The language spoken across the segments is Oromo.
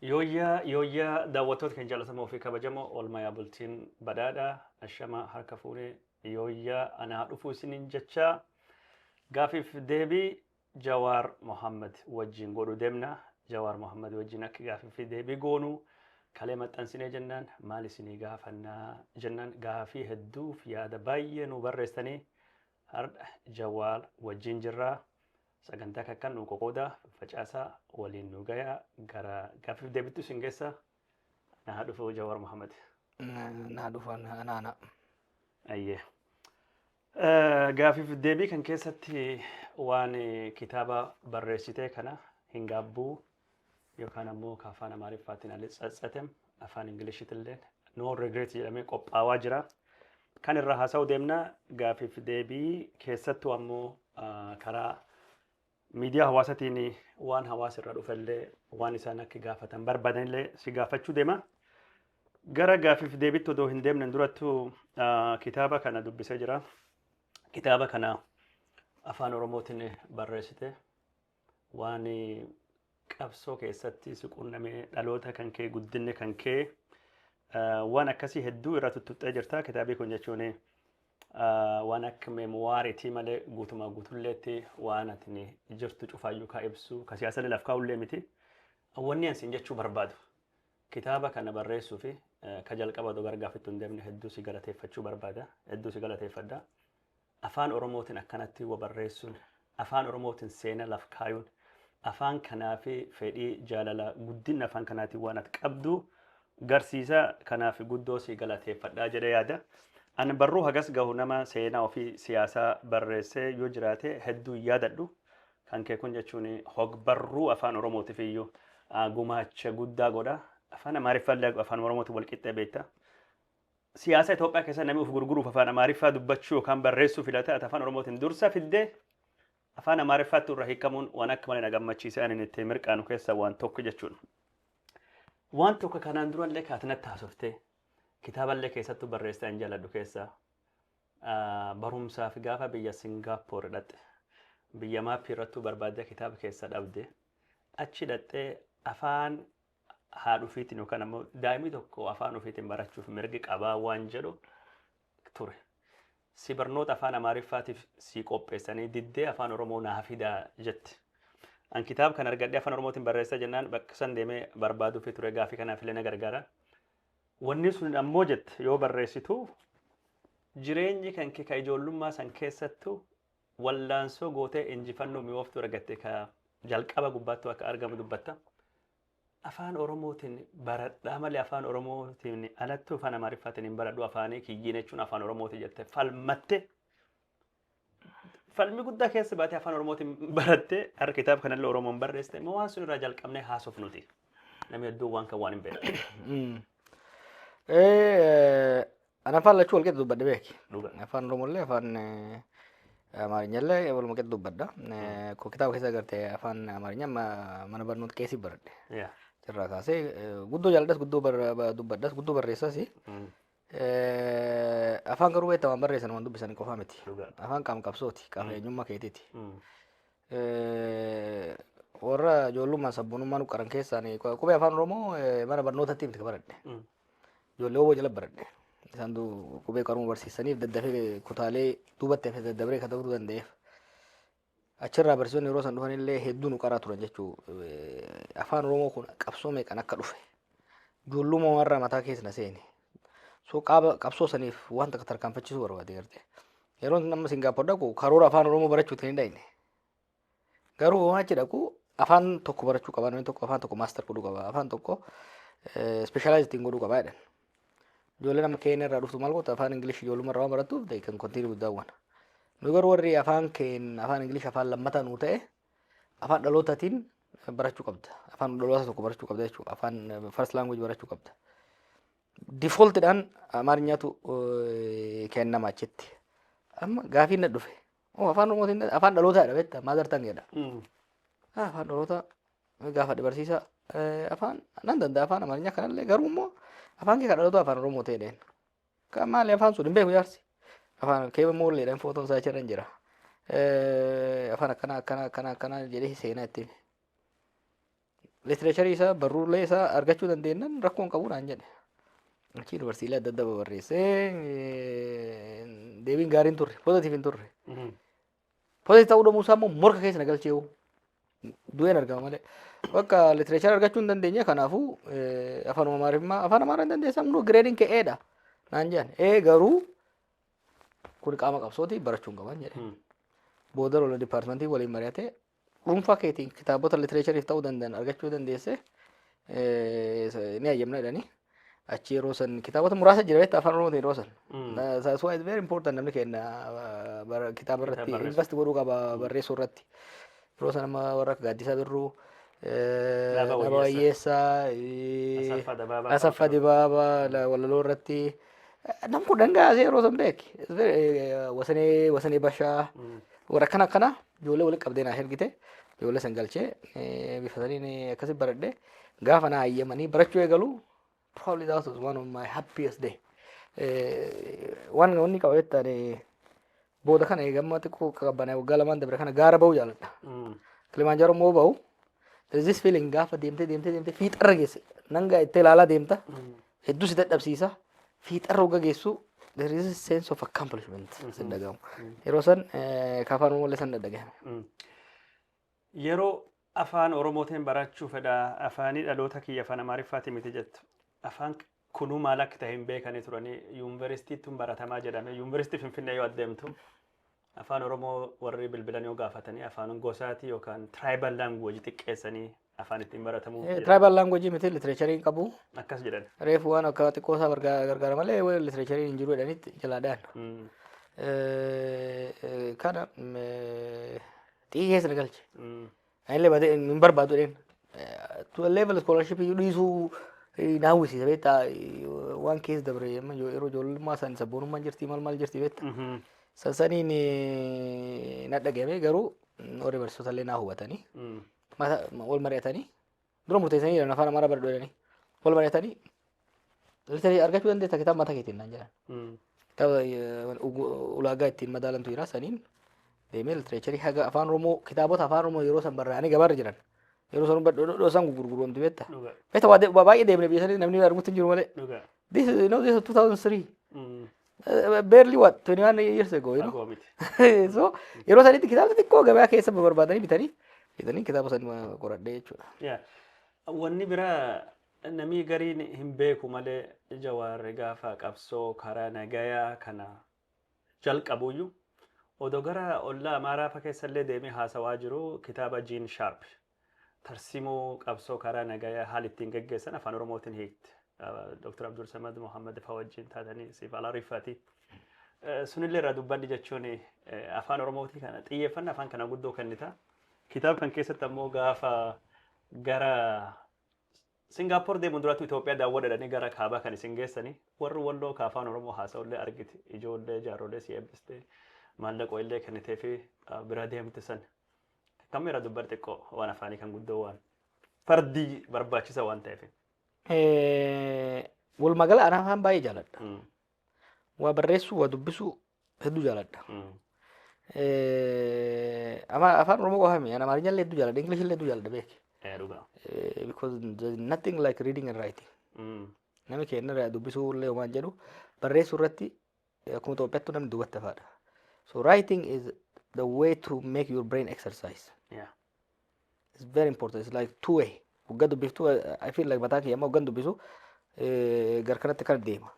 Yooyyaa daawwattoota keenya jaallatamoo fi kabajamoo oolmaa bultiin badhaadhaa ashama harka fuudhee yooyyaa anaa dhufuu isiniin jechaa gaafiif deebii Jawaar Mohammad wajjin godhu deemna. Jawaar Mohammad wajjin akka gaafiif deebii goonu kalee maxxansinee jennaan maal isinii gaafannaa jennaan gaafii hedduuf yaada baay'ee nu barreessanii har'a Jawaar wajjin jirraa. Sagantaa kakkan nu qoqooda facaasaa waliin nu gayaa gara gaafiif deebittu isin geessa naa dhufu Jawaar Mohammad. Naa dhufan anaana. Ayyee. Gaafiif deebii kan keessatti waan kitaaba barreessitee kana hin gaabbuu yookaan ammoo afaan Amaariffaatiin allee tsatsatem afaan Ingiliishiitillee no regret jedhamee qophaawaa jira. Kan irra haasa'u deemna gaafiif deebii keessattuu ammoo karaa miidiyaa hawaasatiin waan hawaasa irra dhufellee waan isaan akka gaafatan barbaadanillee si gaafachuu deema. Gara gaafiif deebitti odoo hin deemne durattuu kitaaba kana dubbisee jira. Kitaaba kana afaan Oromootiin barreessite waan qabsoo keessatti si quunnamee dhaloota kan kee guddinne kan kee waan akkasii hedduu irra tuttuqxee jirta. Kitaabii kun jechuun waan akka meemuwaariitii malee guutumaa guutulleetti waan ati jirtu cufaayyuu kaa ibsu ka siyaasa laf kaa'ullee miti. Wanni ansiin jechuu barbaadu kitaaba kana barreessuu fi ka jalqaba odoo gargaafittu hin deemne hedduu si galateeffachuu barbaada. Hedduu si galateeffadha. Afaan Oromootiin akkanatti wa barreessuun afaan Oromootiin seenaa laf kaayuun afaan kanaaf fedhii jaalala guddina afaan kanaatiin waan ati qabdu garsiisa kanaaf guddoo si galateeffadhaa jedhee yaada. Ani barruu hagas gahu nama seenaa ofii siyaasaa barreessee yoo jiraate hedduu yaadadhu. Kan kee kun jechuun hogbarruu afaan Oromootiif iyyuu gumaacha guddaa godha. Afaan Amaariffaallee afaan Oromootiin wal qixxee beekta. Siyaasa Itoophiyaa keessa namni of gurguruuf afaan Amaariffaa dubbachuu yookaan barreessuu filata afaan Oromootiin dursa fiddee afaan Amaariffaatti irra hiikamuun waan akka malee na gammachiisee ani itti mirqaanu keessa waan tokko jechuudha. Waan tokko kanaan durallee kaatinatti haasoftee kitaaballee keessattuu barreessee an jaaladhu keessa barumsaaf gaafa biyya Singaappoor dhaqxe biyya maappii irrattuu barbaadee kitaaba keessa dhabde achi dhaqxee afaan haadhufiitiin yookaan ammoo daa'imni tokko afaan ofiitiin barachuuf mirgi qabaa waan jedhu ture. Si barnoota afaan Amaariffaatiif si qopheessanii diddee afaan Oromoo naa fidaa jetti. An kitaaba kan argadhee afaan Oromootiin barreessaa jennaan bakka san deemee barbaaduuf ture gaafii kanaaf illee na gargaara. Wanni sun ammoo jette yoo barreessitu jireenyi kan kee ka ijoollummaa san keessattuu wallaansoo gootee injifannoo mi'ooftuu argatte ka jalqaba gubbaattuu akka argamu dubbatta. Afaan Oromootiin baradhaa malee afaan Oromootiin alattuu afaan Amaariffaatiin hin baradhu afaanii kiyyiin jechuun afaan Oromootiin jette falmatte falmi guddaa keessa baatee afaan Oromootiin barattee harka kitaaba kanallee Oromoon barreessite immoo waan sun irraa jalqabnee haasofnuti. Namni hedduun waan kan waan hin beekne. Ana afaan lachuu wal qixxee dubbadhe beeki. Afaan Oromollee afaan Amaarinyaallee walumaa qixxee dubbadha. Kitaaba keessa agartee afaan Amaarinyaa mana barnoota keessi baradhe. Irraa kaasee guddoo jaaladhas guddoo dubbadhas guddoo barreessas afaan garuu beektaa waan barreessan waan dubbisan qofaa miti. Afaan qaama qabsooti qaama eenyummaa keetiiti. Warra ijoollummaan sabboonummaa nu qaran keessaan qubee afaan Oromoo mana barnootatti miti baradhe. Ijoollee obbo jala baradhe. Isaan qubee qaruu barsiisaniif daddafee kutaalee duubatti hafee daddabaree kan ta'uu danda'eef. Achirraa barsiisonni yeroo san dhufanillee hedduu nu qaraa turan jechuu afaan Oromoo kun qabsoo meeqan akka dhufe ijoollummaa warra mataa keessa na seeni soo qabsoo saniif waan takka tarkaanfachiisuu barbaade garte yeroo nama Singaappoor dhaqu karoora afaan Oromoo barachuutiin hin dhayne garuu waan achi dhaqu afaan tokko barachuu qaba namni tokko afaan tokko maaster godhuu qaba afaan tokko speeshaalaayizitiin godhuu qaba jedhan ijoollee nama keenya irraa dhuftu maal goota afaan Ingilish ijoollummaa irraa waan barattuuf kan kontiinii guddaa waan. Nu garuu warri afaan Ingilish afaan lammataa nu ta'e afaan dhalootatiin barachuu qabda. Afaan dhaloota tokko barachuu qabda jechuudha. Afaan first language barachuu qabda. Defaultidhaan Amaariyaatu kennama achitti. Amma gaafiin na dhufe. Afaan Oromootiin afaan dhalootaadha beektaa mother tongueedha. Afaan dhaloota gaafa barsiisa afaan nan danda'a afaan Amaariyaa kanallee garuu immoo afaan kee dhaloota afaan Oromoo ta'edhaan. Kan maali afaan sun hin beeku jaarsi. Afaan keessa moolleedhaan footoon isaa achirra hin jira. Afaan akkana jedhee seenaa ittiin literature isa barruulee isa argachuu dandeenyan rakkoon qabu naan jedhe. Achi yuunivarsiitii adda adda barreessee deebiin gaariin turre positive hin turre. Positive ta'uu dhabuu isaa immoo morka keessa na galchee du'een argama malee. Bakka literature argachuu hin dandeenye kanaafuu afaan amaaraa hin dandeessaa hunduu gireediin ka'eedha naan jedhan. Garuu kun qaama qabsooti barachuun qaban jedhe. Booda lola dipaartimentii waliin mari'atee dhuunfaa keetiin kitaabota literaachariif ta'uu danda'an argachuu dandeesse ni hayyamna jedhanii achi yeroo san kitaabota muraasa jira beektaa afaan oromootiin yeroo san. That's why it's very important namni kenna kitaaba irratti invest godhuu qaba barreessuu irratti. Yeroo san amma warra akka Gaaddisaa Birruu, Nama Wayyeessaa, Asaffaa Dibaabaa walaloo irratti nam kun dangaasee yeroo san beeki. Wasanee Bashaa warra akkana ijoollee walitti qabdee naa ergite ijoollee san galchee bifa saniin akkasii baradhee gaafa naa hayyamanii barachuu eegalu probably that was one of my happiest day. Wanni qaba jettaan booda kana eegamma xiqqoo qabbanee waggaa lamaan dabre kana gaara ba'uu jaalladha. Kilimanjaro moo ba'u there is this feeling gaafa deemtee fiixarra geesse nanga itti ilaalaa deemta hedduu si dadhabsiisa fiixarra wagga geessu there is a sense of accomplishment sin dhagahamu. Yeroo san afaan Oromoo san dhagahame. Yeroo afaan Oromootiin barachuu fedha afaanii dhaloota kiyya afaan Amaariffaatii miti jettu. Afaan kunuu maal akka ta'e hin beekanii turanii yuunivarsiitiitti baratamaa jedhame yuunivarsiitii Finfinnee yoo adeemtu afaan Oromoo warri bilbilan yoo gaafatanii afaan gosaatii yookaan tribal language xiqqeessanii afaan ittiin baratamuu. Tribal language miti literature hin qabu. Akkas jedhan. Reefu waan akka xiqqoo isaa gargaara malee literature hin jiru jedhanitti jalaadhaan. Kana xiyyeessa na galche. Anillee baatee hin barbaadu jedheen. To a level scholarship dhiisuu naawwisiisa beektaa waan keessa dabre yeroo ijoollummaa isaanii sabboonummaan jirti maal jirti beektaa. Sansaniin na dhagahame garuu warri barsiisota illee naa hubatanii wal mari'atanii dura murteessanii jiran afaan amaaraa baradhu jedhanii wal mari'atanii literaachii argachuu dandeessa kitaaba mataa keetiin naan jedhan. Kitaaba ulaagaa ittiin madaalantu jira saniin deemee literaachii haga afaan Oromoo kitaabota afaan Oromoo yeroo san barraa'anii gabaarra jiran yeroo san badhoo san gurguramtu beektaa. Beektaa waa baay'ee deemne biyyasanii namni arguutti hin jiru malee. This is 2003. Barely what 21 years ago, you know. So yeroo sanitti kitaaba xiqqoo gabaa keessa barbaadanii bitanii kitaaba san qoradhee jechuudha. Yeah. Wanni biraa namni gariin hin beeku malee Jawaar gaafa qabsoo karaa nagayaa kana jalqabuyyuu odoo gara ollaa Amaaraa fa keessallee deemee haasawaa jiru kitaaba Jean Sharp tarsimoo qabsoo karaa nagayaa haal ittiin geggeessan afaan Oromootiin hiikte. Dr. Abdul Samad Muhammad Fawajjin taatanii siif ala rifaati. Sunillee irraa dubbanni jechuun afaan Oromootii kana xiyyeeffannaa afaan kana guddoo kennita. Kitaaba kan keessatti ammoo gaafa gara Singapore deemuun duraatu Itoophiyaa daawwadhanii gara kaabaa kan isin geessanii warri walloo ka afaan Oromoo haasa'ullee argiti. Ijoollee jaarollee si eebbistee maallaqoo illee kennitee fi bira deemte san. Kam irraa dubban xiqqoo waan afaanii kan guddoo waan fardii barbaachisa waan ta'eef. Walumaa gala ana afaan baay'ee jaaladha. Waa barreessuu waa dubbisuu hedduu jaaladha. Afaan Oromoo qofa miti ana Amaariffaa illee hedduu jaaladha English illee hedduu jaaladha beeki. Because there's nothing like reading and writing. Namni keenya dubbisuu illee waan jedhu barreessuu irratti akkuma Itoophiyaatti namni dubbatti afaadha. So writing is the way to make your brain exercise. Yeah. It's very important. It's like two way. Waggaa dubbiftuu I feel like mataa kiyya amma waggaan dubbisu gar kanatti kan deema.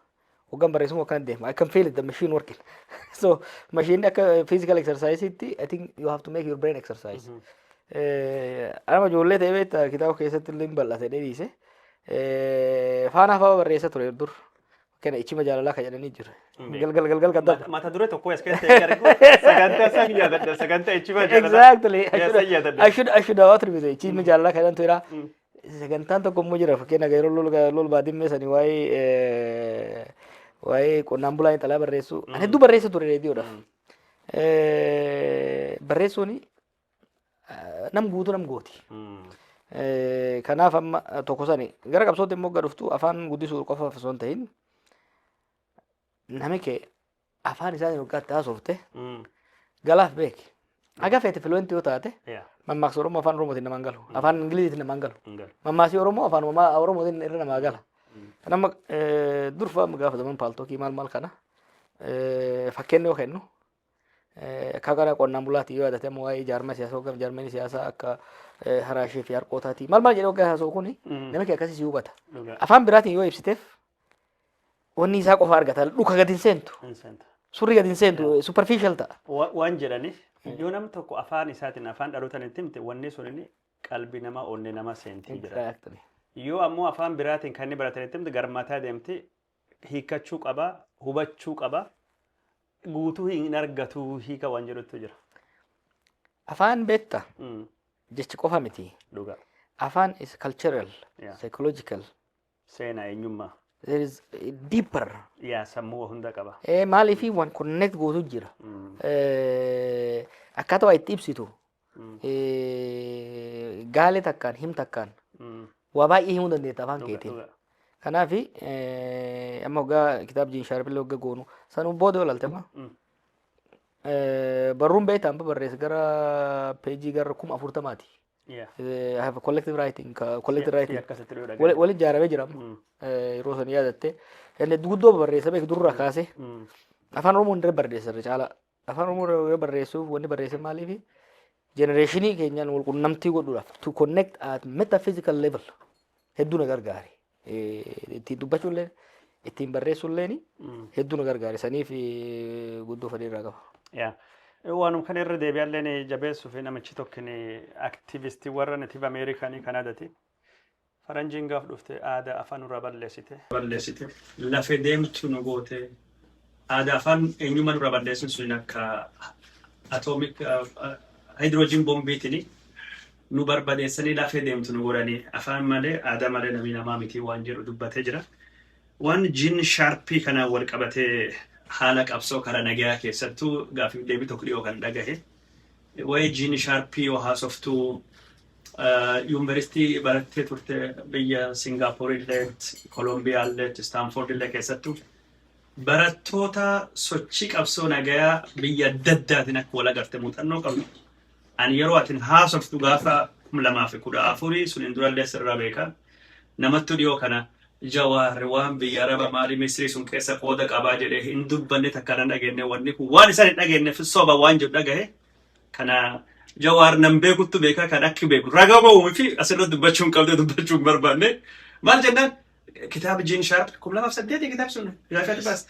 Waggaan barreessuun akkan deema. I can feel it, the machine working. So machine akka physical exercise itti I think you have to make your brain exercise. Anama ijoollee ta'ee beektaa kitaaba keessatti illee hin bal'ate dheedhiise. Faana afaa barreessa ture dur. Kana ichima jaalalaa kan jedhanii jiru. Galgal kan ta'u. Mata duree tokko as keessatti eegalu sagantaa san yaadadha sagantaa ichima jaalalaa. Exactly. I should have attributed ichima jaalalaa kan jedhantu jira. Sagantaan tokko immoo jira fakkeenya yeroo lol baadimmee sanii waa'ee qonnaan bulaa xalaa barreessuu. Ani hedduu barreessa ture reediyoodhaaf. Barreessuun nam guutuu nam gooti. Kanaaf amma tokko sani gara qabsootti immoo gadhuftu afaan guddisuu qofaaf osoo hin ta'in namni kee afaan isaa waggaatti haasofte galaaf beeki. Aga feete fluent yoo taate Yeah. mammaaksa Oromoo afaan Oromootiin namaan galu. Afaan Ingiliziitiin namaan galu. Ngal. Mammaasii Oromoo afaan Oromootiin irra namaa gala. Nama durfaa gaafataman paaltookii maal kana fakkeenya yoo kennu akka gara qonnaan bulaatii yoo yaadate ammoo waa'ee jaarmaa siyaasaa hoggansa jaarmanii siyaasaa akka haraashee fi harqootaatii maal jedhee hoggaa haasa'u kuni nama kee akkasii si hubata. Afaan biraatiin yoo ibsiteef wanni isaa qofa argata dhuka gadi hin seentu. Surri gadi hin seentu superficial ta'a. Waan jedhaniif yoo namni tokko afaan isaatiin afaan dhalootaan itti himte wanni sun inni qalbii namaa onnee nama seentii jira. Yoo ammoo afaan biraatiin kan inni baratan itti himte garmataa deemte hiikkachuu qaba hubachuu qaba guutuu hin argatu hiika waan jedhutu jira. Afaan beekta jechi qofa miti. Dhugaa. Afaan is cultural, psychological. Seenaa eenyummaa. There is deeper. Yaa sammuu hunda qaba. Maaliif waan connect gootu jira. Akkaataa waa itti ibsitu. Gaalee takkaan him takkaan. Waa baay'ee himuu dandeetta afaan keetiin. Kanaaf amma hoggaa kitaaba jiin shaarbilee hogga goonu sanuu booda olaaltema. Barruun beektaan barreessa gara peejii gara 40,000ti. I have a collective writing. Waliin ijaaramee jira. Yeroo san yaadatte. Inni guddoo barreessa beeku durra kaase. Afaan Oromoo hundee barreessa caala. Afaan Oromoo barreessuuf wanni barreesse maaliif genereeshinii keenyaan wal qunnamtii godhuudhaaf to connect at metaphysical level hedduu na gargaari. Ittiin dubbachuullee ittiin barreessuulleen hedduu na gargaari. Saniif guddoo fedhii irraa qaba. Waanum kan irra deebi'alleen jabeessuuf namichi tokkin aktivistii warra Native Ameerikaanii Kanaadaati. Faranjiin gaaf dhufte aadaa afaan irraa balleessite. Lafee deemtu nu goote aadaa afaan eenyummaa irraa balleessuun sun akka atoomik hydrogen bombiitiin nu barbadeessanii lafee deemtu nu godhanii afaan malee aadaa malee namni namaa miti waan jedhu dubbatee jira. Waan jiin shaarpii kanaan wal qabatee haala qabsoo karaa nagaa keessattuu gaaffii deebii tokko dhiyoo kan dhagahe waa'ee jiin shaarpii yoo haasoftuu yuunivarsiitii barattee turte biyya Singaappoor illee Kolombiyaa illee Istaanfoord illee keessattuu barattoota sochii qabsoo nagaa biyya adda addaatiin akka wal agarte muuxannoo qabdu. Ani yeroo atin haasoftu gaafa 2014 suniin durallee sirraa beekaa namattu dhiyoo kana Jawaar waan biyya Araba maalii Misrii sun keessa qooda qabaa jedhee hin dubbanne takka nan dhageenye wanni kun waan isaan hin dhageenyeef soba waan jedhu dhagahe kana Jawaar nan beekuttu beekaa kan akki beeku ragaa ba'uumi fi asirratti dubbachuu hin qabdee dubbachuu hin barbaanne maal jennaan kitaaba Jiin Shaarp 2008 kitaaba sun gaafa baas.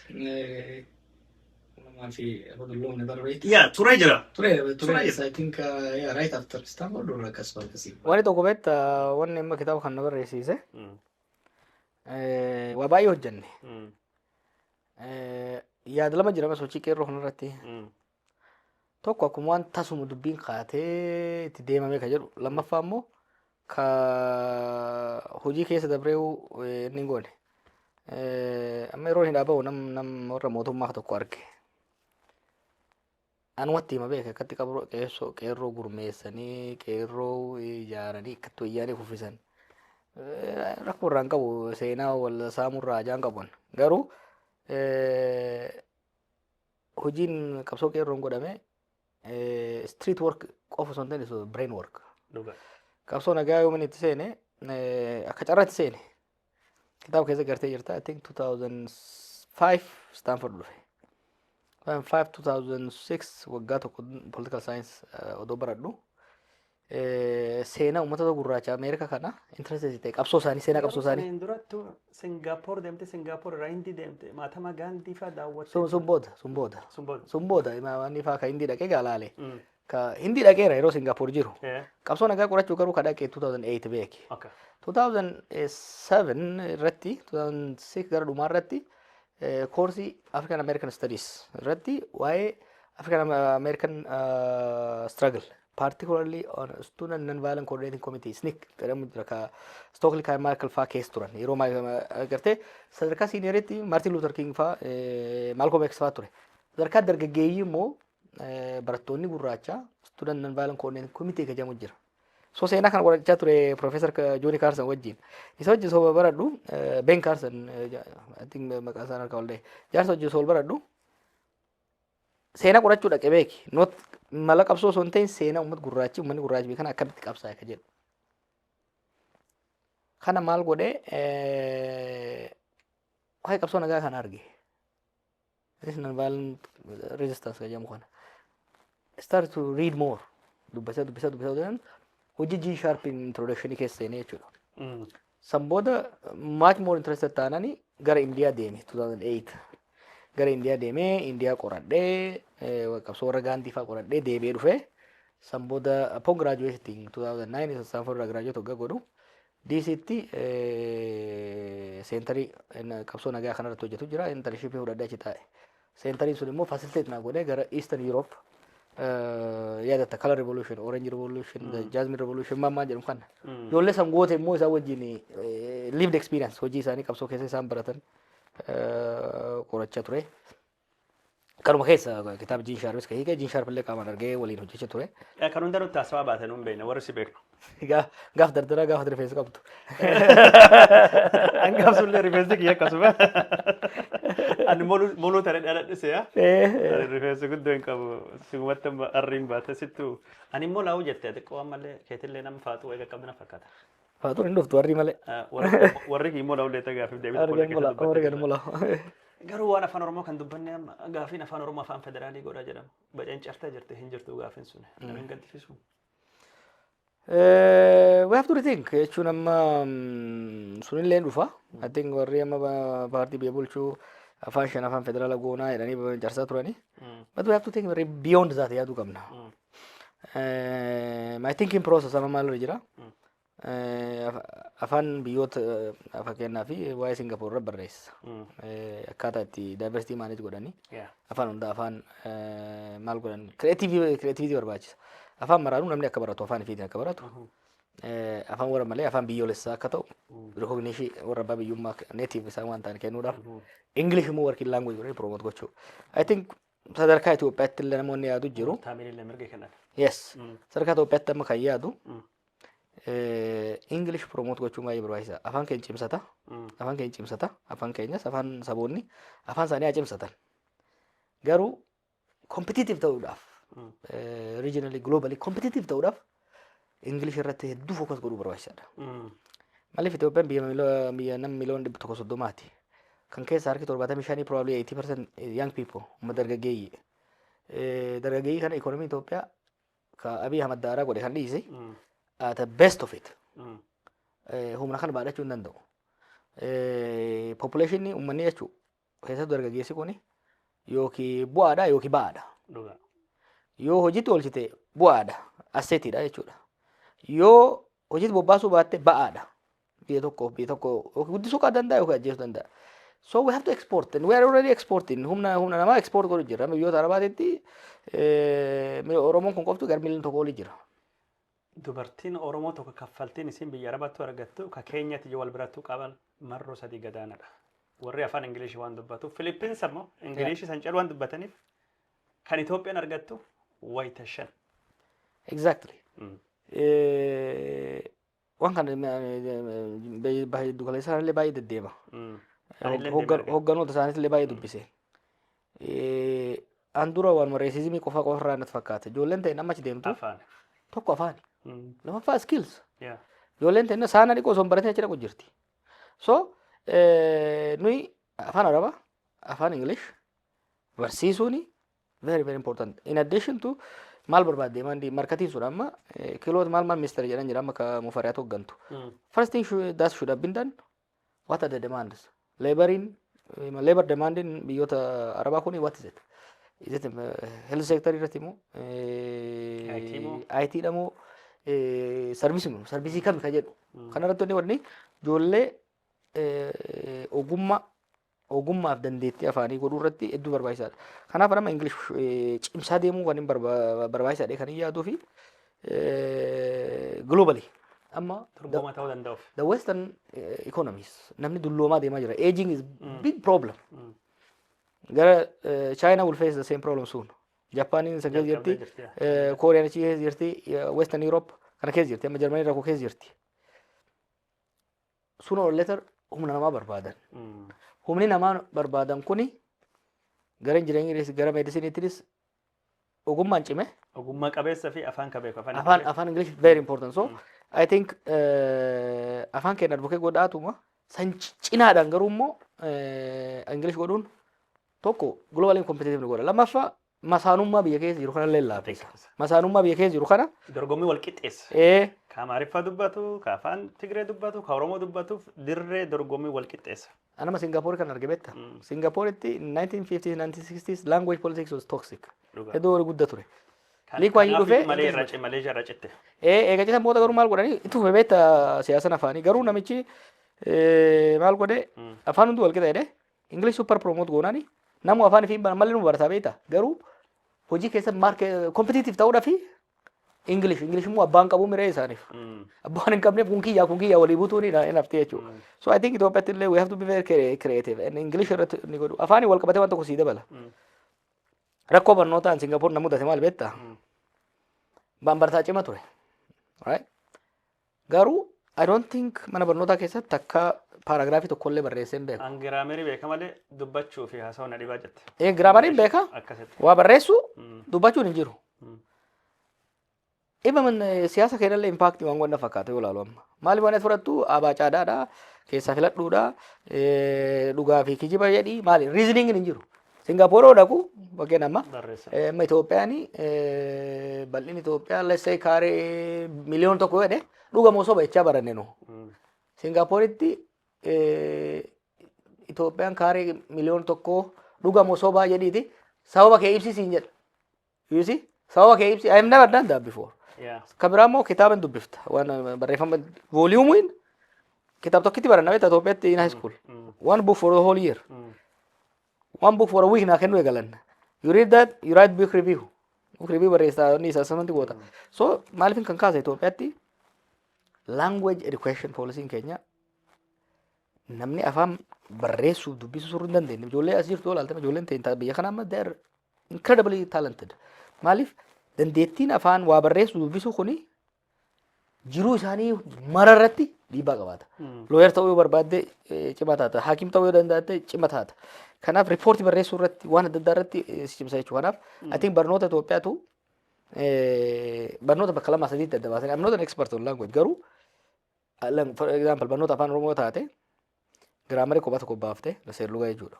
Yeah, ture jira. I think right after Stanford or akkasuma. Wanni tokko beekta wanni amma kitaaba kan na barreessise. Waa baay'ee hojjenne. Yaada lama jira sochii qeerroo kanarratti. Tokko akkuma waan tasuma dubbiin kaatee itti deemamee ka jedhu lammaffaa immoo ka hojii keessa dabreewu inni goone. Amma yeroo hin dhaaba'u nam warra mootummaa tokko arge. Anumatti hima beeka akkatti qeerroo gurmeessanii qeerroo ijaaranii akkatti wayyaanii kuffisan. Rakkoo irraan qabu seenaa wal saamurraa ajaan qabuun garuu hojiin qabsoo qeerroon godhame street work qofa osoo hin taane brain work. Qabsoo nagaa yoo itti seene akka carraatti seene kitaaba keessa gartee jirta I think 2005 Stanford dhufe. 2006 waggaa tokko political science odoo baradhu seenaa uummata gurraacha Ameerikaa kana interested ta'e qabsoo isaanii seenaa qabsoo isaanii. Durattu Singaappoor deemte Singaappoor irraa Hindii deemte Mahatma Gandhi fa'aa daawwatte. Sun booda waan ifaa ka Hindii dhaqee gaalaale. Ka Hindii dhaqeera yeroo Singaappoor jiru. Qabsoo nagaa qorachuu garuu ka dhaqee 2008 beeki. 2007 irratti 2006 gara dhumaa irratti koorsii African American Studies irratti waa'ee African American struggle particularly on student non-violent coordinating committee SNCC jedhamu jira ka Stokely Carmichael fa'aa keessa turan yeroo gartee sadarkaa siiniyeeritti Martin Luther King fa'aa Malcolm X fa'aa ture sadarkaa dargaggeeyyii immoo barattoonni gurraacha student non-violent coordinating committee ka jedhamu jira. So seenaa kana qorachaa ture Professor Johnny Carson wajjin. Isa wajjin soo baradhu Ben Carson I think maqaan isaa harka waldee. Jaarsa wajjin soo baradhu seenaa qorachuu dhaqe beeki. Not mala qabsoo osoo hin ta'in seenaa uummata gurraachi uummanni gurraachi beekan akkamitti qabsaa'e ka jedhu. Kana maal godhee waa'ee qabsoo nagaa kana arge. Non-violent resistance ka jedhamu kana. Start to read more. Dubbisa hojii G sharp introduction keessa seenee jechuudha. San booda much more interested taanani gara Indiyaa deeme 2008. Gara Indiyaa deemee Indiyaa qoradhee qabsoo warra Gaandii fa'aa qoradhee deebi'ee dhufee san booda upon graduating 2009 Stanford irraa graduate hoggaa godhu DC'tti seentarii qabsoo nagaa kanarratti hojjetu jira internship fudhadhee achi taa'e. Seentariin sun immoo facilitate naa godhee gara Eastern Europe yaadatta color revolution, orange revolution, the jasmine revolution maammaa jedhamu kana. Ijoollee san goote immoo isaan wajjin lived experience hojii isaanii qabsoo keessa isaan baratan qorachaa ture. Kanuma keessa kitaaba Jean Sharpis ka hiike Jean Sharp illee qaamaan argee waliin hojjechaa ture. Kan hunda nutti haasawaa baatan hin beekne warri si beeknu. Gaaf dardaraa gaafa rifeensa qabdu. Hangaaf sullee rifeensi kiyya akkasuma. Ani moluu tana dhaladhise yaa. Rifeensi guddoo hin qabu sigumatti arriin baate sittuu. Ani immoo laa'uu jettee xiqqoo ammallee keetillee nama faaxuu eega qabdina fakkaata. Faatuun hin dhuftu warri malee. Warri immoo laa'uu leeta gaafiif deebiin. Argan mola. Garuu waan afaan Oromoo kan dubbanne amma gaafiin afaan Oromoo afaan federaalii godha jedhama. Baceen cartee jirte hin jirtu gaafiin sun. Namni gaddisiisu. We have to rethink jechuun amma sunillee dhufa. I think warri amma paartii biyya bulchuu afaan shan afaan federaala goonaa jedhanii carsaa turani. But we have to think very beyond that yaaduu qabna. My thinking process amma maal jira. Afaan biyyoota fakkeenyaa fi waa'ee Singapore irra barreessa. Akkaataa itti diversity manage godhanii afaan hundaa afaan maal godhan creativity barbaachisa. Afaan maraanuu namni akka baratu afaan ifiitiin akka baratu. Afaan warra malee afaan biyyoolessaa akka ta'u recognition warra abbaa biyyummaa native isaan waan ta'an kennuudhaaf. English immoo working language godhanii promote gochuu. I think sadarkaa Itoophiyaatti illee namoonni yaadu jiru. Taamiillee mirga kennan. Yes. Sadarkaa Itoophiyaatti amma kan yaadu. English promote gochuun baay'ee barbaachisaa. Afaan keenya cimsata. Afaan keenya cimsata. Afaan keenyas afaan saboonni afaan isaanii haa cimsatan. Garuu competitive ta'uudhaaf regionally globally competitive ta'uudhaaf English irratti hedduu focus godhuu barbaachisaadha. Maaliif Itoophiyaan biyya nama miliyoona 130ti. Kan keessa harki 75 probably 80% young people uummata dargaggeeyyii. Dargaggeeyyii kana ikonomii Itoophiyaa ka Abiy Ahmad daaraa godhe kan dhiise. At the best of it. Humna kan baadhachuu hin danda'u. Population uummanni jechuun keessattuu dargaggeessi kuni yookiin bu'aadha yookiin ba'aadha. Yoo hojiitti oolchite bu'aadha asseetiidha jechuudha. Yoo hojiitti bobbaasuu baatte ba'aadha. Biyya tokko guddisuu kan danda'a yookiin ajjeesuu danda'a. So we have to export and we are already exporting. Humna namaa export godhu jira. Biyyoota Arabaatitti Oromoon kun qoftu gara miliyoona tokko olii jira. Dubartiin Oromoo tokko kaffaltiin isin biyya Arabaatti argattu ka Keenyatti yoo wal birattuu qaban marroo sadii gadaanadha. Warri afaan Ingilishii waan dubbatu. Philippines ammoo Ingilishii san calu waan dubbataniif kan Itoophiyaan argattu wayita shan. Exactly. Waan kana dugala isaanillee baay'ee deddeema. Hogganoota isaaniitillee baay'ee dubbise. An dura waan reesizimii qofa irraa natti fakkaata. Ijoolleen ta'e nama achi deemtu. Tokko afaani. Lamaffaa skills. Ijoolleen ta'e saana dhiqoo osoo hin baratin achi dhaqu jirti. So nuyi afaan Arabaa, afaan English barsiisuuni very very important. In addition to maal barbaadde mandi marketing sun amma kiloota maal minister jedhan jira amma ka mufariyaat hoggantu. First thing that should have been done, what are the demands? Labor demand in biyyoota Arabaa kuni what is it? Is it health sector irratti moo IT dha moo service kam ka jedhu kanarratti wanni ijoollee ogummaaf dandeettii afaanii godhuu irratti hedduu barbaachisaadha. Kanaaf nama English cimsaa deemuu kan hin barbaachisaadha kan hin yaaduu fi globally amma dorgomaa ta'uu danda'uuf. The Western economies namni dulloomaa deemaa jira. Aging is big problem. Gara China will face the same problem soon. Japan in keessa jirti, Korea achi keessa jirti, Western Europe kana keessa jirti, amma Germany rakkoo keessa jirti. Sooner or later humna namaa barbaadan. Humni namaa barbaadan kuni gara engineeringiinis gara mediciniittis ogummaan cime Ogummaa qabeessa fi afaan ka beeku afaan English very important. So I think afaan keenya advocate godhaatuma san cinaadhaan garuu immoo English godhuun tokko globally competitive godha. Lammaffaa masaanummaa biyya keessa jiru kana laafisa. Masaanummaa biyya keessa jiru kana dorgommii wal qixxeessa. Ka Amaariffaa dubbatu, ka afaan Tigree dubbatu, ka Oromoo dubbatuuf dirree dorgommii wal qixxeessa. Anama Singapore kan arge beekta. Singaporetti in 1950s 1960s language politics was toxic. Hedduu wali guddaa ture. Liikwaa hin dhufee Maleeshiyaa irra citte. Eega citan booda garuu maal godhanii itti fufe beekta siyaasan afaanii garuu namichi maal godhe afaan hundi wal qixa jedhee English super promote goonaani namu afaan fi malee nu barataa beekta garuu hojii keessa competitive ta'uudhaaf English immoo abbaan qabu miree isaaniif abbaan hin qabneef kun kiyyaa walii butuun hin hafte jechuudha. So I think Itoophiyaatti illee we have to be very creative and English irratti ni godhu afaanii wal qabatee waan tokko sii dabala. Rakkoo barnootaan Singapore na mudate maal beektaa? Barataa cima ture. Right? Garuu I don't think mana barnootaa keessatti akka paaragraafii tokkollee barreessee hin beeku. An giraamerii beeka malee dubbachuu fi haasawuu na dhibaa jette. Giraamariin beeka? Waa barreessu dubbachuun hin jiru. Ibaman siyaasa keenyallee impaaktii waan gonna fakkaate yoo ilaalu amma. Maaliif waan fudhattu abaacaadhaadha keessaa filadhuudha dhugaa fi kijiba jedhii maali reasoning hin jiru. Singapore oo dhaqu bakkeen amma Itoophiyaan bal'inni Itoophiyaa let's say kaaree miliyoona tokko jedhe dhuga moo soba jechaa baranne nu. Singaporetti Itoophiyaan kaaree miliyoona tokko dhuga moo soba jedhiiti sababa kee ibsisiin jedha. You see? Sababa kee ibsi I have never done that before. Kabiraa immoo kitaaba dubbifta waan barreeffama volume kitaaba tokkitti baranna beektaa Itoophiyaatti in high school. One book for the whole year. One book for a week na kennu egalan. You read that, you write book review. Book review barreessaa ni assessment goota. So maaliif kan kaasa Itoophiyaatti language education policy in Kenya namni afaan barreessuu dubbisuu suruu hin dandeenye. Ijoollee as jirtu olaaltame ijoolleen ta'in biyya kana amma they are incredibly talented. Maaliif dandeettiin afaan waa barreessuu dubbisuu kuni jiruu isaanii mararratti dhiibbaa qabaata. Looyer ta'uu yoo barbaadde cimaa taata. Haakim ta'uu yoo danda'atte cimaa taata. Kanaaf riippoortii barreessuu irratti waan adda addaa irratti si cimsa jechuudha. Kanaaf I think barnoota Itoophiyaatu barnoota bakka lama sadiitti adda baasan. I'm not an expert on language garuu for example barnoota afaan Oromoo taate giraamarii kophaa tokko baaftee seerlugaa jechuudha.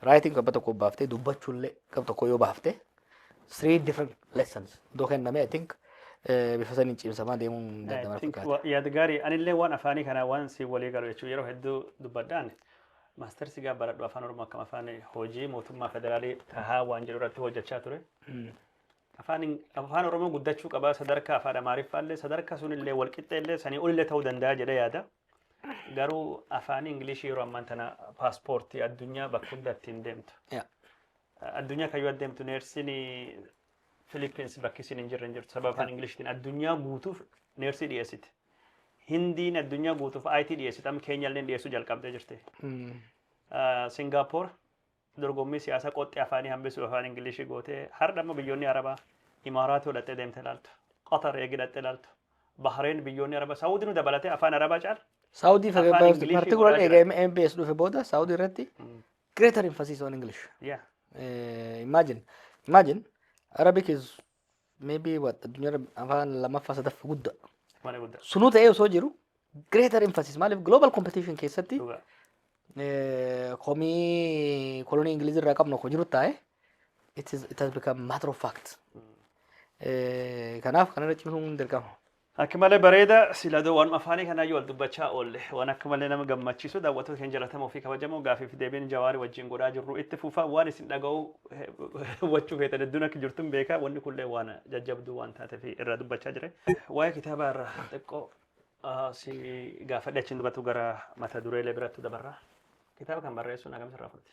Writing kophaa tokko baaftee dubbachuullee kophaa tokko yoo baaftee 3 different lessons. Doo kenname I think bifa saniin cimsamaa deemuun danda'ama fakkaata. Yaada gaarii anillee waan afaanii kana waan si walii galu jechuudha yeroo hedduu dubbadhaan maastersi gaa baradhu afaan Oromoo akkam afaan hojii mootummaa federaalii tahaa waan jedhu irratti hojjechaa ture. Afaan Oromoo guddachuu qaba sadarkaa afaan Amaariffaallee sadarkaa sunillee walqixxeellee sanii olillee ta'uu danda'a jedhee yaada. Garuu afaan Ingilishii yeroo ammaan tana paaspoortii addunyaa bakka hundaatti hin deemtu. Addunyaa kayyuu adeemtu neersiin Philippines bakki isin hin jirre hin jirtu sababa afaan Ingiliishitiin addunyaa guutuuf neersii dhiyeessiti. Hindiin addunyaa guutuuf IT dhiyeessiti amma Keenyaallee dhiyeessuu jalqabdee jirti. Singapore dorgommii siyaasaa qoxxee afaanii hambisuu afaan Ingilishii gootee har'a amma biyyoonni Arabaa Imaaraatii godhattee deemte ilaaltu. Qatar eegidhattee ilaaltu. Bahreen biyyoonni Arabaa Saawudiin nu dabalatee afaan Arabaa caala. Saudi particularly eega MBS dhufe booda Saudi irratti greater emphasis on English. Imagine Arabic is maybe what addunyaa afaan lammaffaa sadaffaa guddaa. Sunuu ta'ee osoo jiru greater emphasis maaliif global competition keessatti komii kolonii Ingiliizii irraa qabnu akka jiru taa'e it has become matter of fact. Kanaaf kanarra cimsuun dirqama. Akka malee bareeda siladoo waan afaanii kana yoo dubbachaa oolle waan akka malee nama gammachiisu daawwattoota keenya jalatamoo fi kabajamoo gaafii fi deebiin Jawaarii wajjin godhaa jirru itti fufaa waan isin dhaga'u wachuu feetan hedduun akka jirtuun beekaa wanni kunillee waan jajjabduu waan taateef irraa dubbachaa jire. Waa'ee kitaaba irraa xiqqoo si gaafadhe achiin dubbatu gara mata dureelee biratti dabarraa. Kitaaba kan barreessuun akkam sirraa fudhate?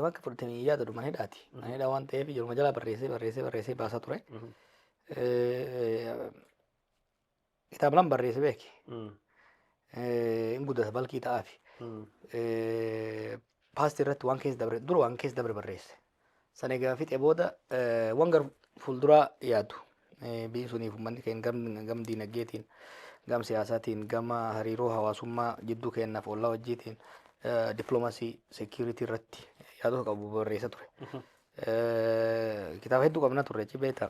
Bakka fudhatanii yaadadu mana hidhaati. Mana hidhaa waan ta'eef yeroo jalaa barreessee baasaa ture. Kitaaba lama barreesse beeki. Hin guddata balkii ta'aafi. Paastii irratti waan keessa dabre dura waan keessa dabre barreesse. Sana egaa fixee booda waan gara fuulduraa yaadu. Biyyi suniif uummanni keenya gam diinagdeetiin gam siyaasaatiin gama hariiroo hawaasummaa jidduu keenyaaf ollaa wajjiitiin diplomaasii security irratti yaadota qabu barreessa ture. Kitaaba hedduu qabna turre achi beektaa.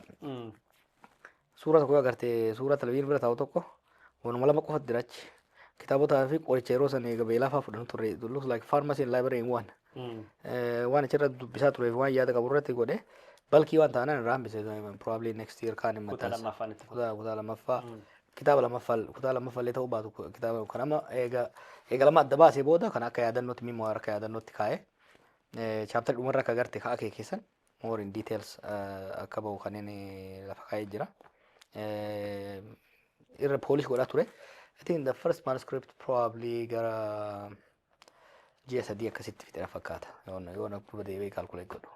Suura tokko agartee suura televizyiinii bira taa'u tokko waanuma lama qofatti jira achi. Kitaabotaa fi qoricha yeroo sana eega beelaa fa'aa fudhatu turre. It looks like pharmacy and library in one. Waan achirra dubbisaa ture waan yaada qabu irratti godhe balkii waan ta'an irraa hambise probably next year kaan hin maxxansa. Kutaa lammaffaa. Kitaaba lammaffaa illee ta'uu baatu kitaaba kan amma eega lama adda baasee booda kan akka yaadannootti memoir akka yaadannootti kaa'ee chapter dhumarra akka agarte kaa akeekisan more in details akka bahu kanneen lafa kaa'ee jira. Irra polish godhaa ture. I think the first manuscript probably gara ji'a sadii akkasitti fixeera fakkaata. Yoona kuma deebi'ee calculate godhu.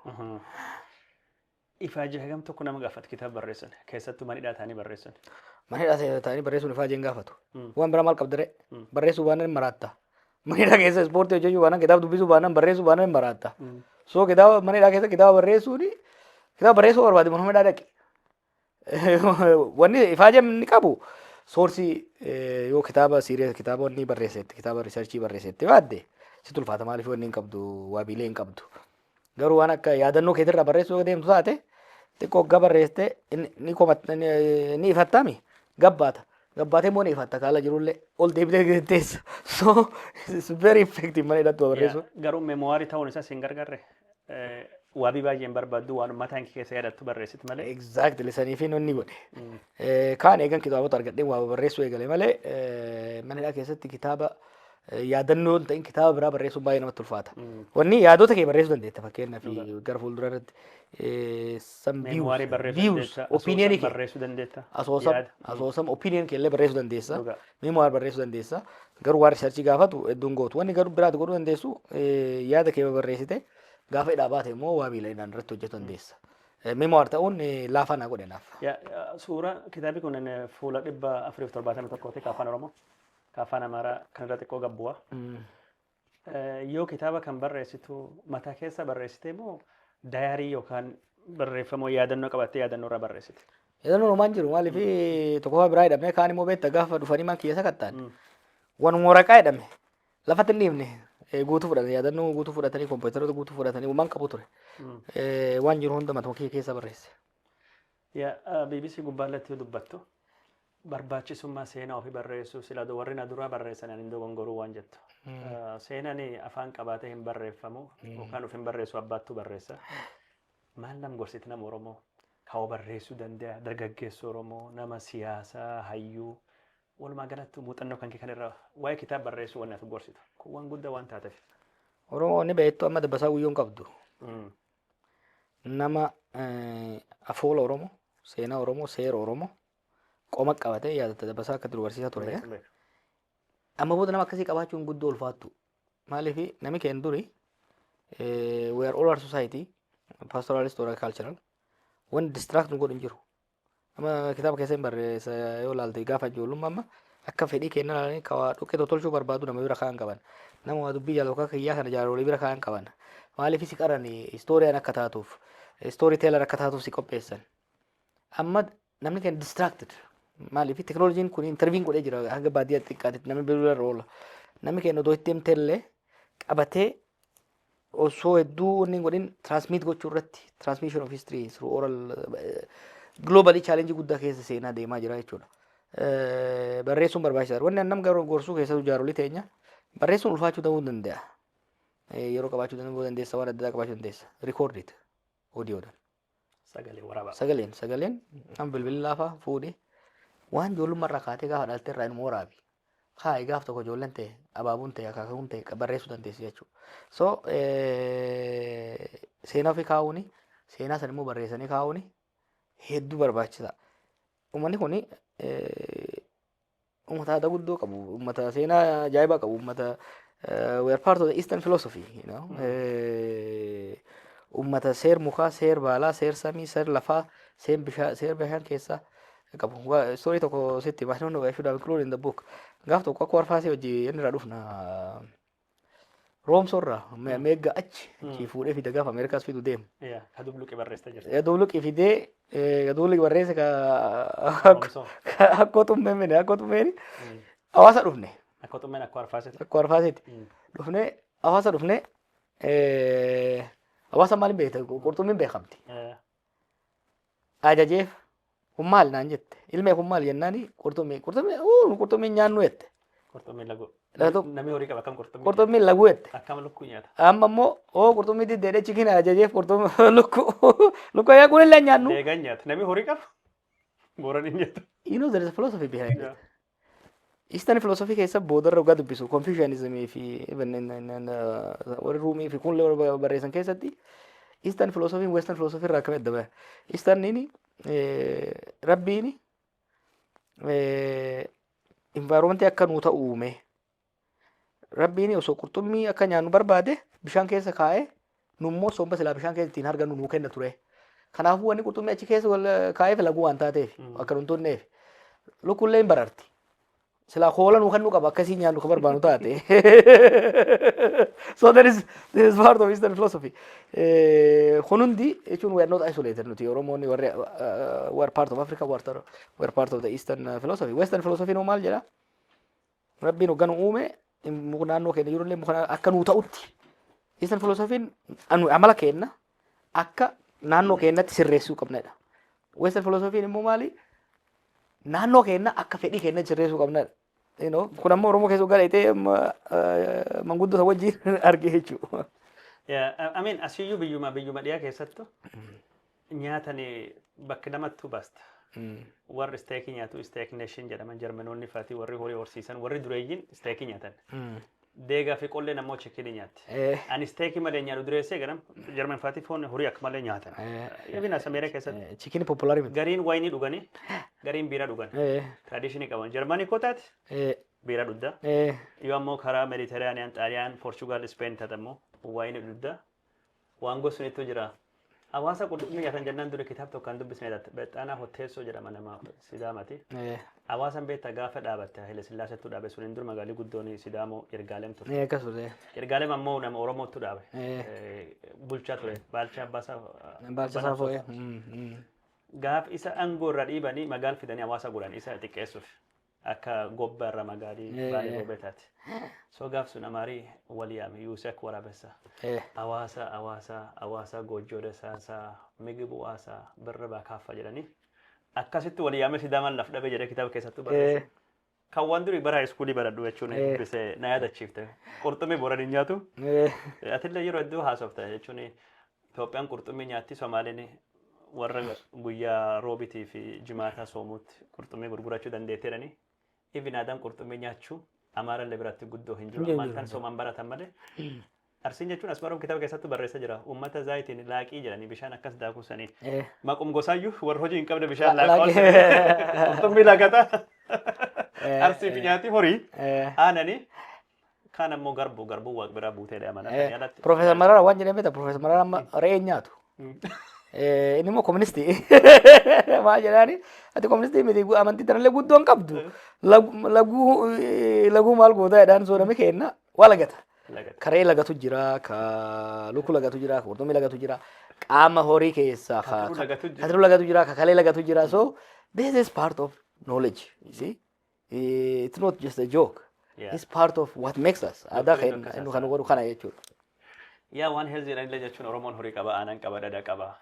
Ifaajee hagam tokko nama gaafata kitaaba barreessan keessattuu manidhaa ta'anii barreessan. Manidhaa ta'anii barreessuun ifaajeen gaafatu. Waan biraa maal qabdare barreessuu baanaan maraatta. Manidhaa keessa ispoortii hojjechuu baanaan kitaaba dubbisuu baanaan barreessuu baanaan maraatta. So kitaaba manidhaa keessa kitaaba barreessuu barbaade manuma dhaqi. Wanni ifaajeen ni qabu. Soorsii yoo kitaaba serious kitaabonni barreessetti kitaaba riisarchii barreessetti baadde situ ulfaata maaliif wanni hin qabdu waabilee hin qabdu. Garuu waan akka yaadannoo keetirraa barreessuu deemtu taate xiqqoo hoggaa barreessite ni ifattami gabbaata. Gabbaatee immoo ni ifatta kaala jirullee ol deebitee geetteessa. So it's very effective mana hidhattu barreessu. Garuu memoirii ta'uun isaa siin gargaarre waabii baay'een barbaaddu waan mataan keessa yaadatu barreessitu malee. Exactly saniif inni godhe. Kaan eegan kitaabota argadhee waa barreessuu eegale malee mana hidhaa keessatti kitaaba yaadannoo ta'in kitaaba biraa barreessuun baay'ee namatti ulfaata. Wanni yaadota kee barreessuu dandeetta fakkeenyaaf gara fuuldura irratti some views opinion barreessuu dandeetta. Asoosam opinion kee illee barreessuu dandeessa. Memoir barreessuu dandeessa. Garuu waan researchii gaafatu hedduun gootu. Wanni garuu biraatti godhuu dandeessu yaada kee barreessite gaafa hidhaa baate immoo waa miilaan irratti hojjetu dandeessa. Memoir ta'uun laafaa naa godhe naaf. Suura kitaabi kun fuula 471 afaan Oromoo. Afaan Amaaraa kan irra xiqqoo gabbu'a. Yoo kitaaba kan barreessitu mataa keessa barreessite moo daayarii yookaan barreeffama yaadannoo qabattee yaadannoo irra barreessite? Yaadannoo homaan jiru maaliif tokko biraa hidhamee kaan immoo beekta gaafa dhufanii maan kiyya sakattaan. Wanuma waraqaa hidhame lafatti hin dhiifne guutuu fudhatan yaadannoo guutuu fudhatanii kompiitaroota guutuu fudhatanii waan qabu ture. Waan jiru hunda matuma kiyya keessa barreesse. BBC gubbaarratti yoo dubbattu barbaachisummaa seenaa ofii barreessuu sila warri na duraa barreessan ani dogongoruu waan jettu. Seenaan afaan qabaatee hin barreeffamu yookaan of hin barreessu abbaattu barreessa. Maal nam gorsiti nama Oromoo kaa'oo barreessuu danda'a dargaggeessu Oromoo nama siyaasaa hayyuu walumaa galatti muuxannoo kan kee kanarra waa'ee kitaaba barreessuu waan ati gorsitu kun waan guddaa waan taateef. Oromoo ni beektu amma dabbasaa guyyoon qabdu. Nama afoola Oromoo seenaa Oromoo seera Oromoo. Qoma qabatee yaadata dabbasaa akka barsiisaa ture. Amma booda nama akkasii qabaachuun guddoo ulfaattu. Maaliif namni keenya duri we are all our society pastoralist or cultural when distract nu godhu hin jiru. Amma kitaaba keessa hin barreessa yoo laalte gaafa ijoollummaa amma akka fedhii keenya ilaalanii kawaa dhukkee tolchuu barbaadu nama bira kaan qaban. Nama waa dubbii jaaloo akka kiyyaa kana jaalolii bira kaan qaban. Maaliif si qaran istooriyaan akka taatuuf istoorii teelar akka taatuuf si qopheessan. Amma namni keenya distracted. Maaliif teknooloojiin kun interviin godhee jira hanga baadiyyaa xiqqaatitti namni bilbila irra oola. Namni keenya otoo itti himteellee qabatee osoo hedduu inni godhin transmit gochuu irratti transmission of history through oral globally challenge guddaa keessa seenaa deemaa jira jechuudha. Barreessuun barbaachisaadha. Wanni nam garuu gorsuu keessatti jaarolii teenya barreessuun ulfaachuu ta'uu danda'a. Yeroo qabaachuu dandeessa waan adda addaa qabaachuu dandeessa. Record it audioodhaan. Sagalee waraabaa. Sagaleen kan bilbilli laafaa fuudhee waan ijoollummaarraa kaatee gaafa dhaltee irraa inni waraabi. Haa gaaf tokko ijoolleen ta'e abaabuun ta'e akaakamuun ta'e barreessuu dandeessi jechuudha. So seenaa ofii kaa'uuni seenaa san immoo barreessanii kaa'uuni hedduu barbaachisaa. Uummanni kun uummata aadaa guddoo qabu, uummata seenaa ajaa'ibaa qabu, uummata we are part of the Eastern philosophy, you know. Uummata seer mukaa, seer baalaa, seer samii, seer lafaa, seer bishaan keessaa qabu. Story tokko sitti I don't know I should have included in the book. Gaaf tokko akka warfaasee hojii inni irraa dhufna roomsorraa meegga achi fuudhee fida gaafa Ameerikaas fidu deemu. Kadubluqi barreessita jirti. Kadubluqi fidee kadubluqi barreesse akka xummeen hawaasa dhufne. Akka xummeen akka warfaaseeti. Akka warfaaseeti. Dhufne hawaasa dhufne hawaasa maaliin beekta qurxummiin beekamti. Ajajeef kun maal naan jette ilmee kun maal jennaani qurxummii nyaannu jette. Qurxummii lagu. Laatu Namni horii qaba akkam qurxummii. qurxummii lagu jette. Akkam lukkuu nyaata. Amma immoo qurxummii diddeedhee chikin ajajeef qurxummii lukkuu yaa kunillee nyaannu. Deegaan nyaata. Namni horii qaba. Booran hin nyaata. You know there is a philosophy behind it. Eastern philosophy keessa boodarra dhugaa dubbisu Confucianism fi even warri Ruumii fi kunillee warra barreessan keessatti Eastern philosophy Western philosophy irraa akkamitti adda bahe. Eastern rabbiin environment akka nuu ta'u uume. Rabbiin osoo qurxummii akka nyaannu barbaade bishaan keessa kaa'ee nummoo somba silaa bishaan keessa ittiin argannu nuu kenna ture. Kanaafuu wanni qurxummii achi keessa wal kaa'eef laguu waan taateef akka nun tonneef lukkullee hin bararti. Silaa hoola nuu kannuu qaba akkasii nyaannu ka barbaannu taate. So this is part of Eastern philosophy. Hundi jechuun we are not isolated nuti Oromoonni warri were part of Africa were part of the Eastern philosophy. Western philosophy no maal jedha. Rabbiin hogganu uume naannoo keenya jirullee muka akka nuu ta'utti. Eastern philosophy amala kenna akka naannoo keenyatti sirreessuu qabnadha. Western philosophy immoo maali? Naannoo keenya akka fedhii keenya sirreessuu qabnadha. Kun ammoo Oromoo keessa galeetee manguddota wajjin argee jechuudha. I mean asiyyuu biyyuma dhiyaa keessattu nyaatanii bakka namattuu baasta. Warri isteekii nyaatu isteek neeshin jedhaman Jarmanoonni fa'aatii warri horii horsiisan warri dureeyyiin isteekii nyaatan. Deegaa fi qollee namoo chikinii nyaatti. Ani isteekii malee nyaadhu dureessee ganam Jarman fa'aatii foon horii akka malee nyaatan. Even as Ameerikaa keessatti. Chikinii populaari miti. Gariin waayinii dhuganii gariin biira dhugan. Tradishinii qaban. Jarmanii kootaati biira dhugda. Yoo ammoo karaa Mediteraaniyaan, Xaaliyaan, Poorchugaal, Ispeen tatammoo waayinii dhugda. Waan gosuniitu jira. Hawaasa qurxummii nyaatan jennaan dura kitaaba tokkoon dubbisnee dha. Bexaanaa Hotteessoo jedhama nama Sidaamaati. Hawaasan beektaa gaafa dhaabatte Haile Sillaaseetu dhaabe suniin dur magaalii guddoon Sidaamoo Yirgaalem ture. Akkasuma. Yirgaalem ammoo nama Oromootu dhaabe. Bulchaa ture. Baalchaa Abbaasaa. Baalchaa Saafoo'ee. Gaaf isa aangoo irra dhiibanii magaal fidanii hawaasa godhan isa xiqqeessuuf. Akka gobba irra magaalii baay'ee gobeetaati. So gaaf sun amaarii waliyaame Yuusek Waraabessaa. Hawaasa Goojjoo Dasaasaa Migibu Waasaa birra baakaaffaa jedhanii akkasitti waliyaame Sidaamaan laf dhabe jedhee kitaaba keessattuu barreesse. Kan waan durii bara iskuulii baradhu jechuun bisee na yaadachiifte. Qurxummii boran hin nyaatu. Atillee yeroo hedduu haasofta jechuun Itoophiyaan qurxummii nyaatti Somaaliin warra guyyaa roobitii fi jimaataa soomuutti qurxummii gurgurachuu dandeetteedhani. Even aadaan qurxummii nyaachuu Amaarallee biratti guddoo hin jiru. Amantaan soomaan baratan malee. Arsiin jechuun asmaroom kitaaba keessatti barreessa jira. Uummata zaayitiin laaqii jedhanii bishaan akkas daakusanii. Maqum gosaayyuu warra hojii hin qabne bishaan laaqaa qurxummii laaqata. Arsii fi nyaati horii aananii kaan ammoo garbuu waaq biraa buutee dha. Profeesar Mararaa waan jedhamee ta'a. Profeesar Mararaa amma re'ee nyaatu. Inni immoo kooministii. Maal jedhaani? Ati kooministii miti amantii tanallee guddoo hin qabdu. Laguu maal gootaa jedhaan soodame kenna waa lagata. Karee lagatu jira, ka luku lagatu jira, ka qurxummii lagatu jira, qaama horii keessaa ka katiru lagatu jira, ka kalee lagatu jira. So this is part of knowledge. You see, it's not just a joke. It's part of what makes us. Ada kan kan godhu kana jechuudha. Yaa waan healthy illee jechuun Oromoon horii qaba, aanan qaba, dhadhaa qaba.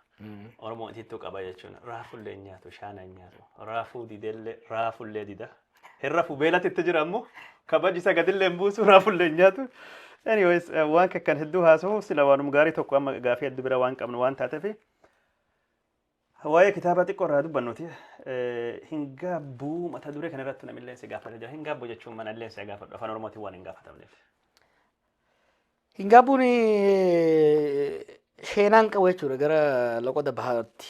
Oromoon itittuu qaba jechuun raafullee nyaatu, shaana nyaatu, raafuu didellee raafullee dida. Hirrafu beelatti itti jira ammoo kabaji isa gadillee hin buusu raafullee nyaatu. Anyways, waan kan hedduu haasa'u sila waanuma gaarii tokko amma gaafii hedduu bira waan qabnu waan taateef waa'ee kitaaba xiqqoo irraa dubbannuti. Hin gaabbuu mata duree kana irratti namillee si gaafate jira. Hin gaabbuu jechuun manallee si gaafadhu afaan Oromootiin waan hin gaafatamneef. Hin gaabbuun sheenaan qabu jechuudha gara loqoda bahaatti.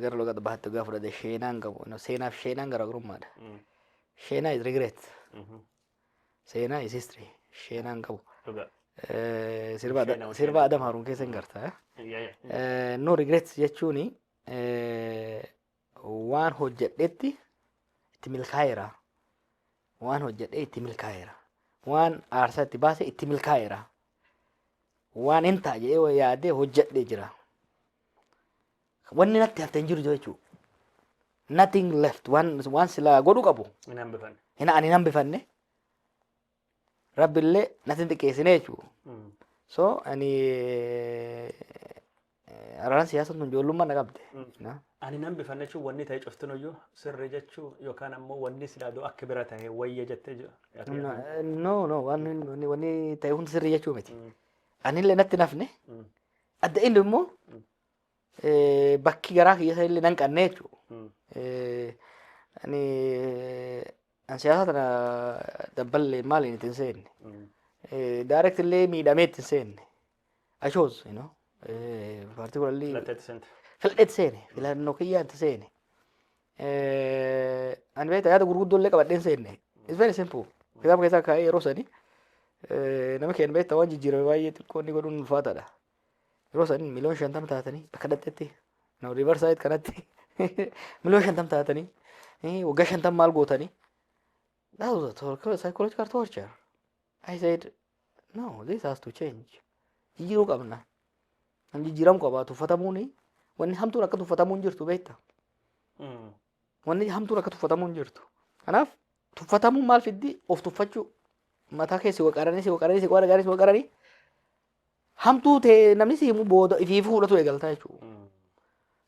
Gara loqoda bahaatti gaafa fudhate sheenaan qabu. Seenaaf sheenaan garaagarummaadha. Sheenaa is regret. Seenaa is history. Sheenaan qabu. Sirba Adam Haruun keessa hin gartaa. No regrets jechuun waan hojjedhetti itti milkaa'eera. Waan hojjedhee itti milkaa'eera. Waan aarsaa itti baase itti milkaa'eera. Waan hin ta'a jedhee yaadee hojjedhee jira. Wanni natti hafte hin jiru jechuudha. Nothing left. Waan silaa godhu qabu. Ani hin hambifanne. rabbillee natti hin xiqqeessine jechuudha. So ani araan siyaasa tun ijoollummaa na qabde. Ani nan bifanne jechuun wanni ta'e cuftin iyyuu sirrii jechuu yookaan ammoo wanni silaaduu akka bira ta'e wayya jettee jira. No wanni ta'e hundi sirrii jechuu miti. Anillee natti nafne adda inni immoo bakki garaa kiyya illee nan qanne jechuudha. Ani siyaasa tana dabballee maaliin itti hin seenne. Direct illee miidhamee itti hin seenne. I chose, you know, particularly filadheetti seene, filannoo kiyyaan itti seene. Ani beektaa yaada gurguddoo illee qabadhee hin seenne. It's very simple. Kitaaba keessaa kaa'ee yeroo sanii nama keenya beektaa waan jijjiirame baay'ee xiqqoo inni godhuun ulfaataadha. Yeroo sanii miliyoona 50 taatanii bakka dhadheetti riverside kanatti miliyoona 50 taatanii waggaa 50 maal gootanii. That was a psychological torture. I said, no, this has to change. Jijjiiruu qabna. Kan jijjiiramu qaba tuffatamuuni wanni hamtuun akka tuffatamuun jirtu beektaa. Wanni hamtuun akka tuffatamuun jirtu. Kanaaf tuffatamuun maal fiddi of tuffachuu mataa keessi waqaranii hamtuu ta'e namni si himu booda ifii fuudhatu eegaltaa jechuudha.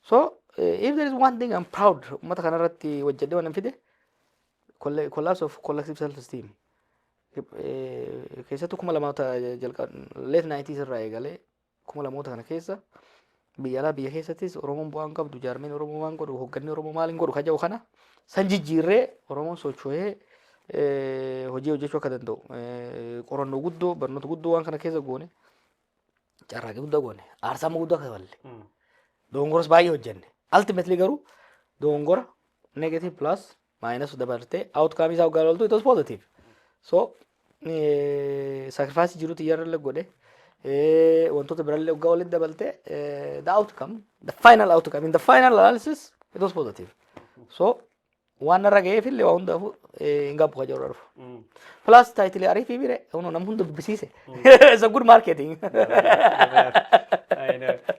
So if there is one thing I'm proud uummata kanarratti hojjedhee waan fide collapse of collective self-esteem. Keessattuu 2000 late 90s irraa eegalee 2000 kana keessa biyya alaa biyya keessattis Oromoon bu'aan qabdu jaarmeen Oromoo waan godhu hoogganni Oromoo maaliin godhu kaja'u kana san jijjiirree Oromoon socho'ee hojii hojjechuu akka danda'u qorannoo guddoo barnoota guddoo waan kana keessa goone carraaqii guddaa goone aarsaama guddaa akka balle doongoras baay'ee hojjenne ultimately garuu doongora negative plus minus dabaltee outcome isaa hoggaa loltu it was positive. So sacrifice jiruuti yarra godhe wantoota birallee hoggaa walitti dabalte the outcome the final outcome in the final analysis it was positive. So waan narra ga'eef illee waa hundaafuu hin gabbu ka jiru dhufu. Plus title ariifii bire nam hunda dubbisiise. It's a good marketing.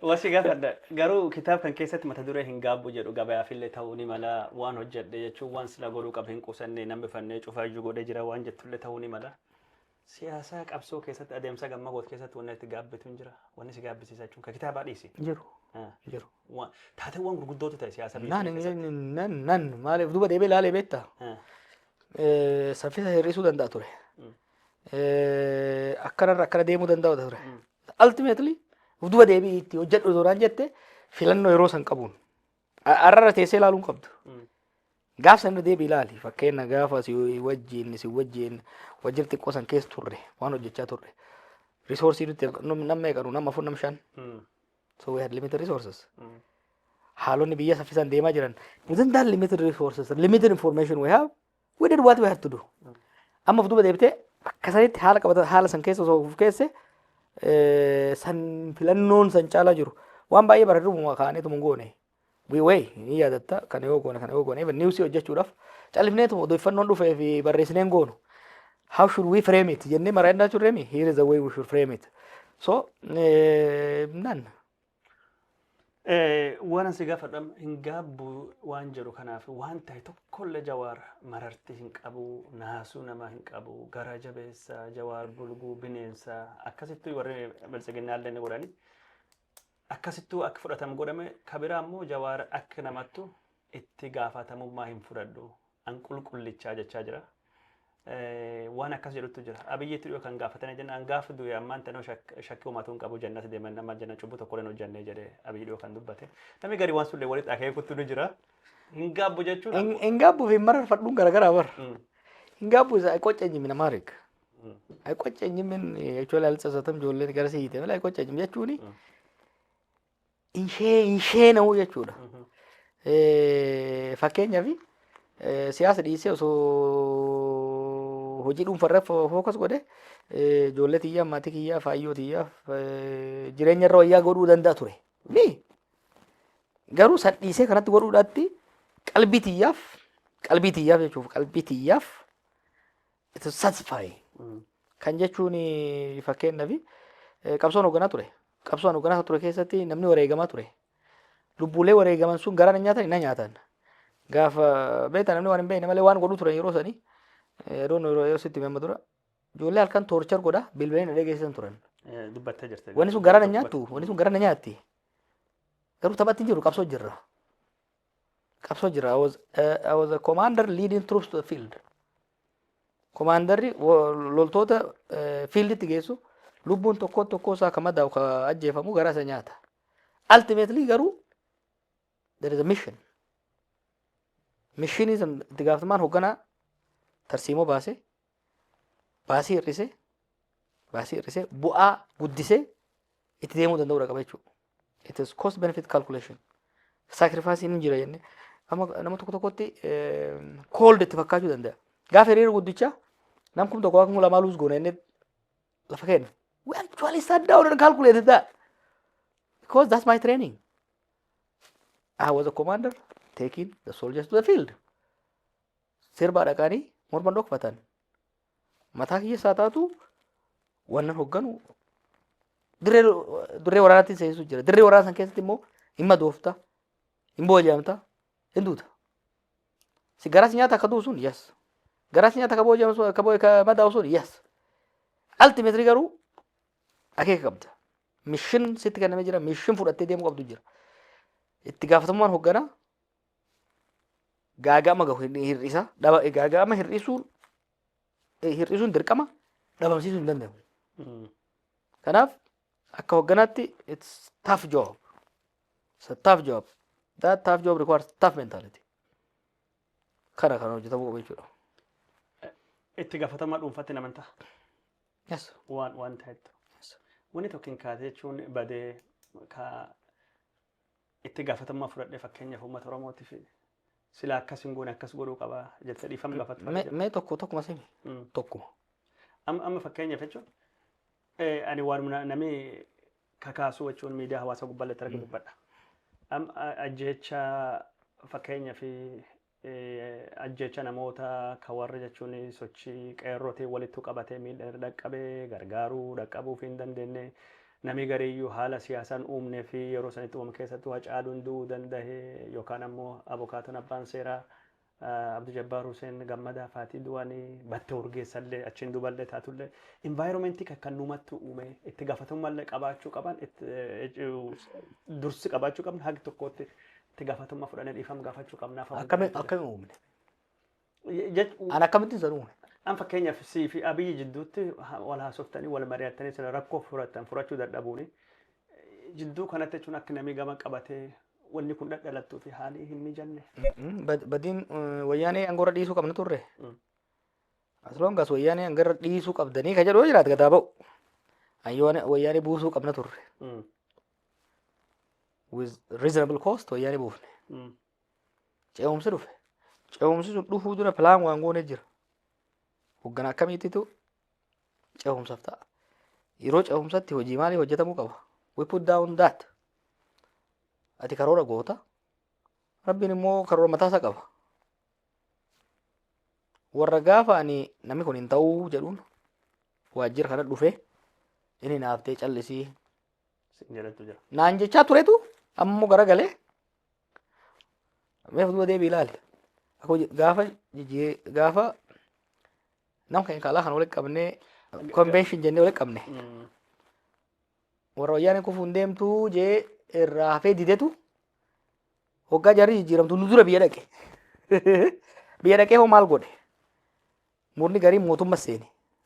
Wasi gaafadha garuu kitaaba kan keessatti mata duree hin gaabbu jedhu gabayaaf illee ta'uu ni mala waan hojjedhe jechuun waan sila godhuu qabu hin qusanne namni fannee cufaa iyyuu godhee jira waan jettullee ta'uu ni mala. Siyaasa qabsoo keessatti adeemsa gammagoot keessatti wanni itti gaabbitu hin jira wanni si gaabbisiisa jechuun ka kitaabaa dhiisi. Jiru. Taateewwan gurguddootu ta'e siyaasa biyya. Nan maaliif duuba deebee ilaalee beektaa? Saffisa hir'isuu danda'a ture. Akkana deemuu danda'a ture. Ultimately duuba deebii itti hojjedhu duraan jette filannoo yeroo san qabuun arrara teessee ilaaluun qabdu. Gaaf san deebii ilaali fakkeenya gaafa si wajjin wajjin xiqqoo san keessa turre waan hojjechaa turre. Risoorsii nuti nama eegalu nama 4 nama 5. So we had limited resources. Haalonni biyya saffisaan deemaa jiran within that limited resources limited information we have we did what we had to do. Amma duuba deebitee akka sanitti haala qabata haala san keessa osoo keesse san filannoon san caalaa jiru waan baay'ee bareedu kaaneetu mun goone. We ni yaadatta kana yoo goone even news hojjechuudhaaf callifneetu odeeffannoon dhufee fi barreessineen goonu. How should we frame it? Jennee maraannaa turreemi here is the way we should frame it. So none. Waan asi gaafadham hin gaabbu waan jedhu kanaaf waan ta'e tokkollee Jawaar mararti hin qabu naasuu nama hin qabu gara jabeessa Jawaar bulguu bineensa akkasittuu warri biltsiginnaallee ni godhani akkasittuu akka fudhatamu godhame kabiraa immoo Jawaar akka namattu itti gaafatamummaa hin fudhadhu an qulqullichaa jechaa jira. Waan akkas jedhutu jira abiyyiitti dhiyoo kan gaafatanii jenna an gaafa du'e ammaan tanoo shakkii uumatuun qabu jannati deeman nama janna cubbuu tokko leen hojjannee jedhee abiyyi dhiyoo kan dubbate namni gadi waan sullee walitti akeekutti ni jira hin gaabbu jechuudha. Hin gaabbu fi mararfadhuun garaagaraa bar. Hin gaabbu isa qocceenyi mina maarik. Qocceenyi min jechuudha alxasatam ijoolleen gara siite mala qocceenyi jechuuni inshee na'uu jechuudha. Fakkeenyaaf siyaasa dhiisee osoo hojii dhuunfarra fookas godhe ijoollee tiyyaa maatii kiyyaa faayyoo tiyyaa jireenya irra wayyaa godhuu danda'a ture. Garuu san dhiisee kanatti godhuudhaatti qalbii tiyyaaf jechuuf qalbii tiyyaaf it is satisfying kan jechuun fakkeenyaaf qabsoon hoogganaa ture. Qabsoon hoogganaa ture keessatti namni wareegamaa ture. Lubbuulee wareegaman sun gara nyaatan hin nyaatan. Gaafa beektaa namni waan hin beekne malee waan godhuu ture yeroo sanii. Yeroo sitti memma dura ijoollee halkan torchar godha bilbileen dhadhee geessisan turan. Dubbattee jirte. Wanni sun gara na nyaattu wanni sun gara na nyaatti. Garuu taphatti jiru qabsoo jirra. Qabsoo jirra. I was a commander leading troops to the field. Commanderri loltoota fielditti geessu lubbuun tokko isaa kan madaa'u kan ajjeefamu gara isa nyaata. Ultimately garuu there is a mission. Missionii san itti gaafatamaan hoogganaa tarsiimoo baasee baasii hir'isee bu'aa guddisee itti deemuu danda'uudha qaba jechuudha. It is cost benefit calculation. Sacrifice hin jira jenne amma nama tokkotti cold itti fakkaachuu danda'a. Gaafa hiriira guddichaa nam kun tokko akka lamaa luus goona inni lafa kenna. We actually sat down and calculated that because that's my training. I was a commander taking the soldiers to the field. Sirba dhaqanii morman dhokfatan. Mataa kiyya isaa taatu wannan hogganu dirree waraanaatti seensu jira. Dirree waraana san keessatti immoo hin doofta, hin booji'amta, hin duuta. Si garas nyaata akka duusun yes. Garas nyaata akka booji'amsu akka madaa'u sun yes. Ultimately garuu akeeka qabda. Mission sitti kennamee jira. Mission fudhattee deemuu qabdu jira. Itti gaafatamummaan hoogganaa gaaga'ama gahu hir'isa. Gaaga'ama hir'isuun dirqama dhabamsiisuu hin danda'amu. Kanaaf akka hoogganaatti it's tough job. It's a tough job. That tough job requires tough mentality. Kana kan hojjetamuu qabu jechuudha. Itti gaafatamaa dhuunfaatti namantaa. Yes. Waan ta'etti. Wanni tokkiin kaatee jechuun badee itti gaafatamummaa fudhadhee fakkeenyaaf uummata Oromootiif sila akkas hin goone akkas godhuu qaba jettee dhiifama gaafatu. Mee tokkuma simi. Tokkuma. Amma fakkeenyaaf jechuun ani waan namni kakaasu jechuun miidiyaa hawaasaa gubbaatti argaa dubbadha. Ajjecha fakkeenyaaf ajjecha namoota kan warra jechuun sochii qeerrootii walitti qabatee miidhaa dhaqqabee gargaaruu dhaqqabuuf hin dandeenye namni gariiyyuu haala siyaasaan uumnee fi yeroo sanitti uumama keessatti Hacaaluun du'uu danda'e yookaan ammoo abukaatoon abbaan seeraa Abduu Jabbaar Huseen Gammadaa faatii du'anii battee urgeessallee achiin duballee taatullee environmentii kan nuumatti uume itti gaafatamummaa qabaachuu qaban dursi qabaachuu qabna hagi tokkotti itti gaafatamummaa fudhannee dhiifama gaafachuu qabnaaf. Akkamiin uumne? Ani akkamittiin san uumne? An fakkeenyaaf sii fi Abiyyi jidduutti wal haasoftanii wal mari'attanii sila rakkoo furachuu dadhabuuni jidduu kanatti jechuun akka namni gama qabatee wanni kun dhadhalattuu fi haalii hin mijanne. Badiin wayyaanee angorra dhiisuu qabna turre. As long as wayyaanee angorra dhiisuu qabdanii ka jedhu jiraate gataa ba'u. Wayyaanee buusuu qabna turre. With reasonable cost wayyaanee buufne. Ce'umsi dhufe. Ce'umsi sun dhufuu dura pilaan waan goone jira. Hoogganaa akkamiititu ce'umsaaf ta'a. Yeroo ce'umsatti hojii maalii hojjetamuu qaba? We put down that. Ati karoora goota. Rabbiin immoo karoora mataasaa qaba. Warra gaafa ani namni kun hin ta'uu jedhuun waajjira kana dhufe inni naaftee callisii naan jechaa turetu ammoo garagalee meef duba deebii ilaali. Gaafa nama kan kaalaa kan walitti qabnee convention jennee walitti qabne warra wayyaanee kufuun deemtuu jee irraa hafee didetu hoggaa jarri jijjiiramtu nu dura biyya dhaqe. Biyya dhaqee hoo maal godhe? Murni garii mootummaa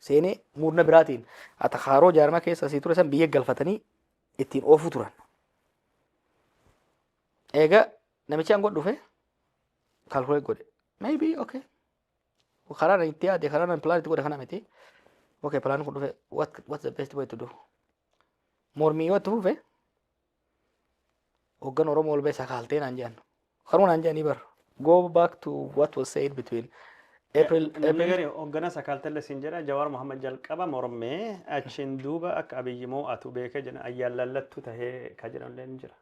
seenee murna biraatiin atakaaroo jaarmaa keessa sii ture san biyya galfatanii ittiin oofuu turan. Egaa namichi aangoo dhufe kalkuleet godhe. Maybe okay. Karaa itti yaade karaa plan itti godhe kana miti. Okay, plan kun dhufe what's the best way to do? Mormii yoo itti fufe hooggan Oromoo ol beesaa kaaltee naan jedhan. Karuu naan jedhanii bar. Go back to what was said between April. Namni gari hoogganaa sakaaltelle siin jedha Jawaar Mohammad jalqaba mormee achiin duuba akka Abiyyi moo atu beekee jedhan ayyaallallattu tahee ka jedhan illee ni jira.